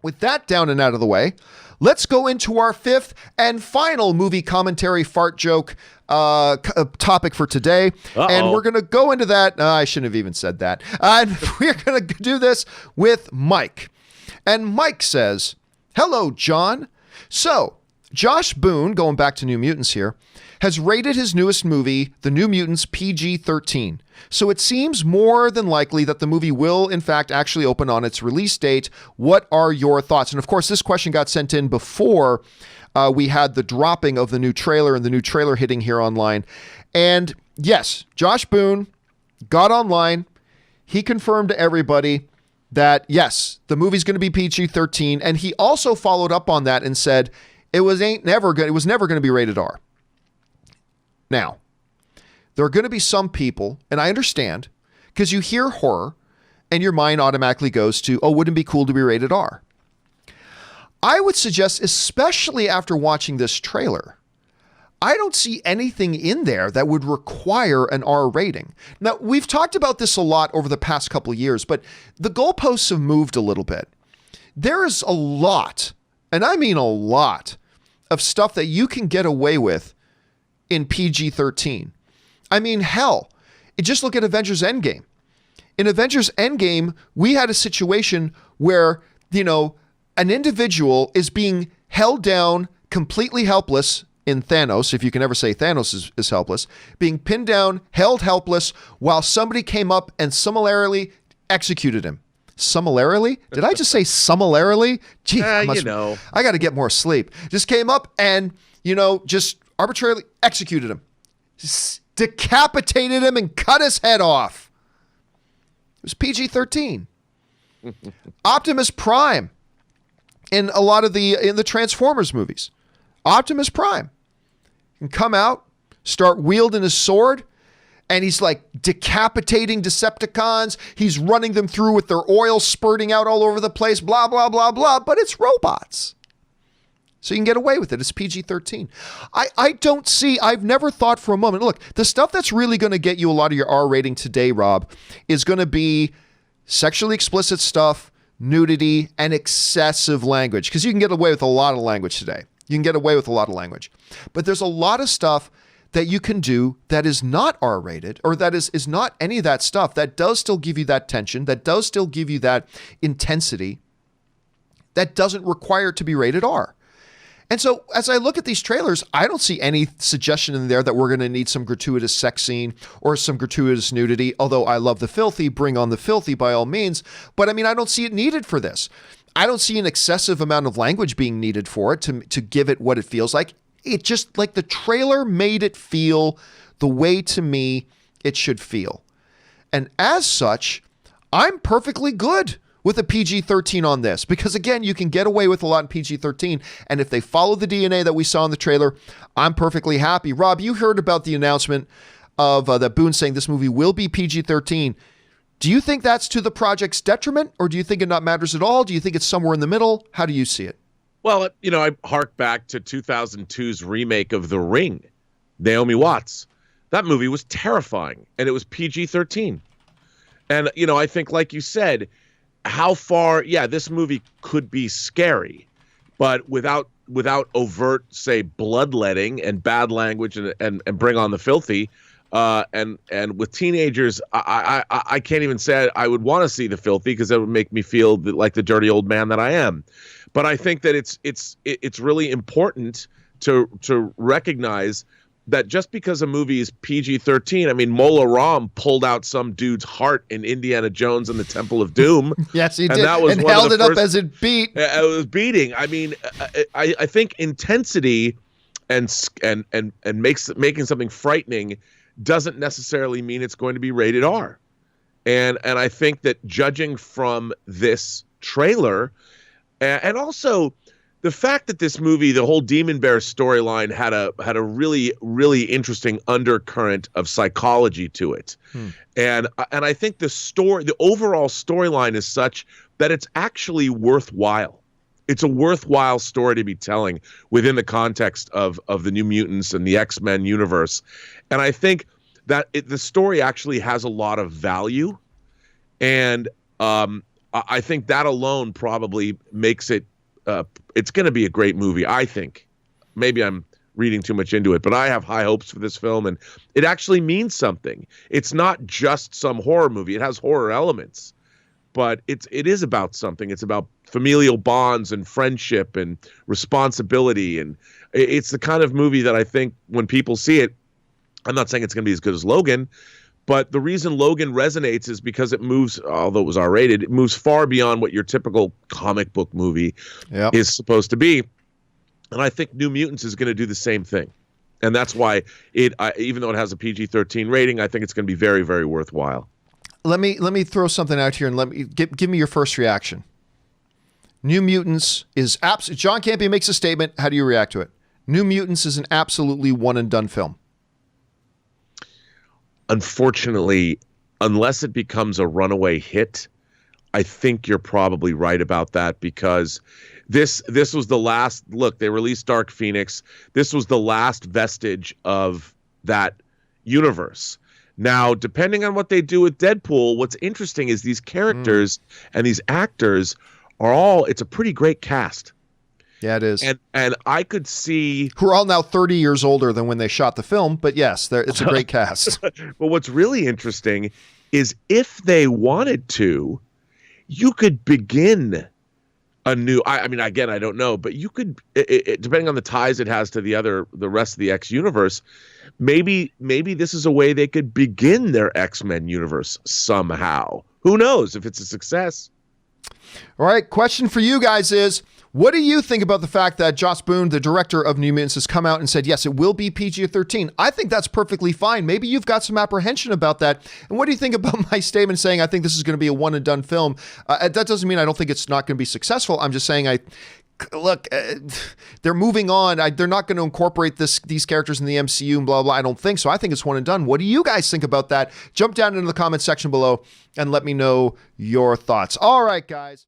with that down and out of the way, let's go into our fifth and final movie commentary fart joke topic for today. And we're going to go into that. I shouldn't have even said that. And we're going to do this with Mike. And Mike says, "Hello, John. So, Josh Boone, going back to New Mutants here, has rated his newest movie, The New Mutants PG-13. So it seems more than likely that the movie will, in fact, actually open on its release date. What are your thoughts?" And of course, this question got sent in before we had the dropping of the new trailer and the new trailer hitting here online. And yes, Josh Boone got online. He confirmed to everybody that, yes, the movie's going to be PG-13. And he also followed up on that and said, it was never going to be rated R. Now, there are going to be some people, and I understand, because you hear horror and your mind automatically goes to, oh, wouldn't it be cool to be rated R? I would suggest, especially after watching this trailer, I don't see anything in there that would require an R rating. Now, we've talked about this a lot over the past couple of years, but the goalposts have moved a little bit. There is a lot, and I mean a lot, of stuff that you can get away with in PG-13. I mean, hell, just look at Avengers Endgame. In Avengers Endgame, we had a situation where, an individual is being held down, completely helpless in Thanos, if you can ever say Thanos is helpless, being pinned down, held helpless, while somebody came up and summarily executed him. Summarily? Did I just say summarily? Gee, I got to get more sleep. Just came up and, just arbitrarily executed him. Decapitated him and cut his head off. It was PG-13. Optimus Prime in a lot of in the Transformers movies. Optimus Prime can come out, start wielding his sword, and he's like decapitating Decepticons. He's running them through with their oil spurting out all over the place, blah, blah, blah, blah, but it's robots. So you can get away with it. It's PG-13. I've never thought for a moment, look, the stuff that's really going to get you a lot of your R rating today, Rob, is going to be sexually explicit stuff, nudity, and excessive language. Because you can get away with a lot of language today. You can get away with a lot of language. But there's a lot of stuff that you can do that is not R-rated, or that is not any of that stuff, that does still give you that tension, that does still give you that intensity, that doesn't require it to be rated R. And so as I look at these trailers, I don't see any suggestion in there that we're going to need some gratuitous sex scene or some gratuitous nudity, although I love the filthy, bring on the filthy by all means. But I mean, I don't see it needed for this. I don't see an excessive amount of language being needed for it to give it what it feels like. It just, like, the trailer made it feel the way, to me, it should feel. And as such, I'm perfectly good with a PG-13 on this, because again, you can get away with a lot in PG-13, and if they follow the DNA that we saw in the trailer, I'm perfectly happy. Rob, you heard about the announcement of that Boone saying this movie will be PG-13. Do you think that's to the project's detriment, or do you think it not matters at all? Do you think it's somewhere in the middle? How do you see it? Well, I hark back to 2002's remake of The Ring, Naomi Watts. That movie was terrifying, and it was PG-13. And, I think, like you said, how far, this movie could be scary, but without overt, say, bloodletting and bad language and bring on the filthy, and with teenagers, I can't even say I would want to see the filthy, because that would make me feel like the dirty old man that I am. But I think that it's really important to recognize that just because a movie is PG-13, I mean, Mola Ram pulled out some dude's heart in Indiana Jones and the Temple of Doom. Yes, he did, and held it up as it beat. It was beating. I mean, I think intensity and making something frightening doesn't necessarily mean it's going to be rated R. And I think that judging from this trailer, and also the fact that this movie, the whole Demon Bear storyline, had a really, really interesting undercurrent of psychology to it. And I think the overall storyline is such that it's actually worthwhile. It's a worthwhile story to be telling within the context of the New Mutants and the X-Men universe. And I think that the story actually has a lot of value. And I think that alone probably makes it. It's going to be a great movie. I think. Maybe I'm reading too much into it, but I have high hopes for this film, and it actually means something. It's not just some horror movie. It has horror elements, but it is about something. It's about familial bonds and friendship and responsibility, and it's the kind of movie that I think when people see it, I'm not saying it's going to be as good as Logan, but the reason Logan resonates is because it moves, although it was R-rated, it moves far beyond what your typical comic book movie is supposed to be. And I think New Mutants is going to do the same thing. And that's why even though it has a PG-13 rating, I think it's going to be very, very worthwhile. Let me throw something out here and let me give me your first reaction. New Mutants is John Campea makes a statement. How do you react to it? New Mutants is an absolutely one and done film. Unfortunately, unless it becomes a runaway hit, I think you're probably right about that, because this was the last look. They released Dark Phoenix. This was the last vestige of that universe. Now, depending on what they do with Deadpool, what's interesting is these characters and these actors it's a pretty great cast. Yeah, it is. And I could see... Who are all now 30 years older than when they shot the film, but yes, it's a great cast. But what's really interesting is if they wanted to, you could begin a new... I mean, again, I don't know, but you could, depending on the ties it has to the rest of the X universe, maybe this is a way they could begin their X-Men universe somehow. Who knows if it's a success? All right, question for you guys is, what do you think about the fact that Josh Boone, the director of New Mutants, has come out and said, yes, it will be PG-13? I think that's perfectly fine. Maybe you've got some apprehension about that. And what do you think about my statement saying I think this is going to be a one and done film? That doesn't mean I don't think it's not going to be successful. I'm just saying they're moving on. They're not going to incorporate these characters in the MCU and blah, blah. I don't think so. I think it's one and done. What do you guys think about that? Jump down into the comment section below and let me know your thoughts. All right, guys.